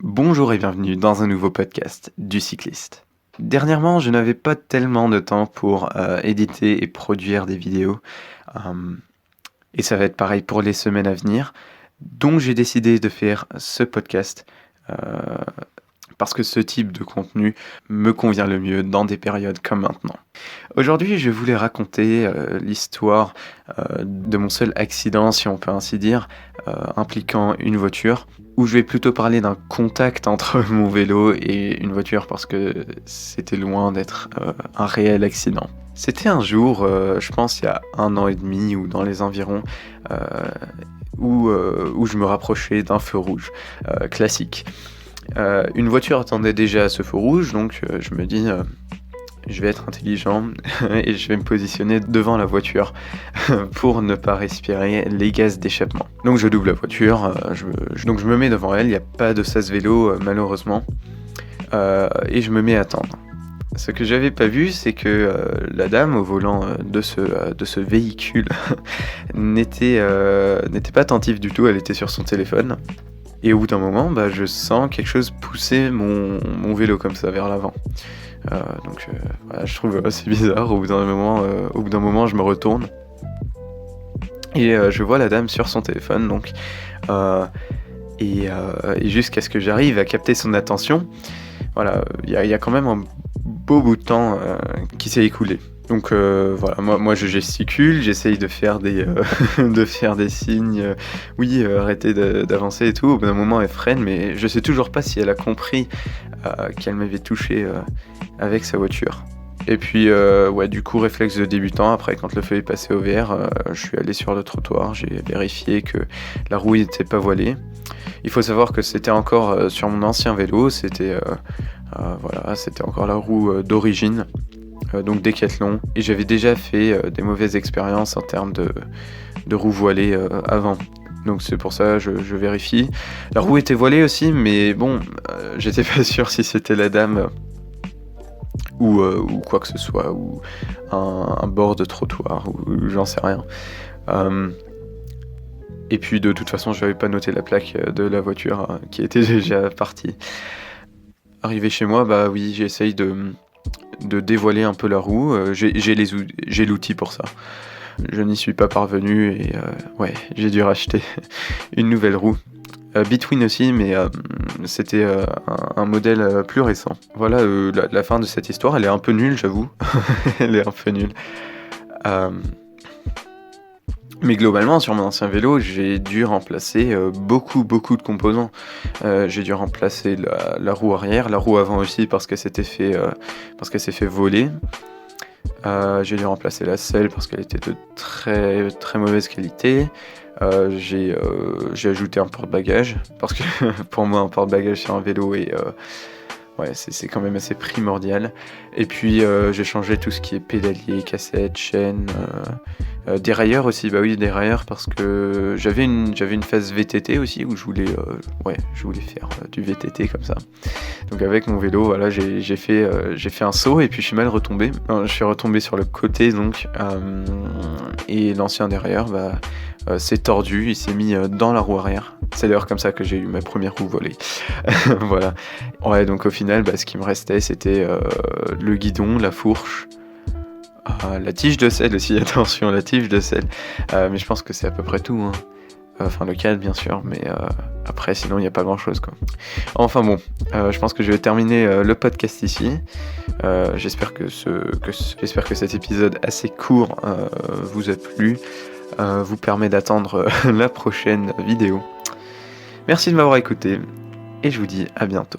Bonjour et bienvenue dans un nouveau podcast du cycliste. Dernièrement, je n'avais pas tellement de temps pour éditer et produire des vidéos. Euh, et ça va être pareil pour les semaines à venir. Donc j'ai décidé de faire ce podcast euh, parce que ce type de contenu me convient le mieux dans des périodes comme maintenant. Aujourd'hui, je voulais raconter l'histoire de mon seul accident, si on peut ainsi dire, impliquant une voiture, où je vais plutôt parler d'un contact entre mon vélo et une voiture parce que c'était loin d'être un réel accident. C'était un jour, je pense il y a 1 an et demi ou dans les environs, euh, où je me rapprochais d'un feu rouge classique. Une voiture attendait déjà à ce feu rouge, donc je me dis je vais être intelligent et je vais me positionner devant la voiture pour ne pas respirer les gaz d'échappement. Donc je double la voiture, donc je me mets devant elle, il n'y a pas de sas vélo malheureusement, et je me mets à attendre. Ce que j'avais pas vu, c'est que la dame au volant de ce véhicule n'était pas attentive du tout, elle était sur son téléphone. Et au bout d'un moment, je sens quelque chose pousser mon vélo comme ça vers l'avant. Voilà, je trouve assez bizarre. Au bout d'un moment, je me retourne et je vois la dame sur son téléphone. Et jusqu'à ce que j'arrive à capter son attention, voilà, il y a quand même un beau bout de temps qui s'est écoulé. Donc voilà, moi je gesticule, j'essaye de faire des signes, oui, arrêtez d'avancer et tout. Au bout d'un moment, elle freine, mais je sais toujours pas si elle a compris qu'elle m'avait touché avec sa voiture. Et puis, du coup, réflexe de débutant, après quand le feu est passé au vert, je suis allé sur le trottoir, j'ai vérifié que la roue n'était pas voilée. Il faut savoir que c'était encore sur mon ancien vélo, c'était encore la roue d'origine. Donc Decathlon, et j'avais déjà fait des mauvaises expériences en termes de roues voilées avant. Donc c'est pour ça je vérifie. La roue était voilée aussi, mais bon, j'étais pas sûr si c'était la dame ou quoi que ce soit, ou un bord de trottoir, ou j'en sais rien. Et puis de toute façon, je n'avais pas noté la plaque de la voiture qui était déjà partie. Arrivé chez moi, oui, j'essaye de dévoiler un peu la roue. J'ai l'outil pour ça. Je n'y suis pas parvenu et j'ai dû racheter une nouvelle roue. Between aussi, mais c'était un modèle plus récent. Voilà, la fin de cette histoire, elle est un peu nulle, j'avoue. Elle est un peu nulle. Mais globalement, sur mon ancien vélo, j'ai dû remplacer beaucoup de composants. J'ai dû remplacer la roue arrière, la roue avant aussi parce qu'elle s'est fait voler. J'ai dû remplacer la selle parce qu'elle était de très très mauvaise qualité. J'ai ajouté un porte-bagages parce que pour moi un porte-bagages sur un vélo c'est quand même assez primordial. Et puis j'ai changé tout ce qui est pédalier, cassette, chaîne, dérailleur aussi, dérailleur parce que j'avais une phase VTT aussi où je voulais faire du VTT comme ça. Donc avec mon vélo, voilà, j'ai fait un saut et puis je suis mal retombé. Je suis retombé sur le côté donc et l'ancien dérailleur s'est tordu, il s'est mis dans la roue arrière. C'est d'ailleurs comme ça que j'ai eu ma première roue volée. Voilà. Ouais, donc au final, ce qui me restait, c'était le guidon, la fourche, la tige de selle aussi, attention, la tige de selle. Mais je pense que c'est à peu près tout, hein. Enfin, le cadre, bien sûr, mais après, sinon, il n'y a pas grand-chose, quoi. Enfin bon, je pense que je vais terminer le podcast ici. J'espère que cet épisode assez court vous a plu, vous permet d'attendre la prochaine vidéo. Merci de m'avoir écouté, et je vous dis à bientôt.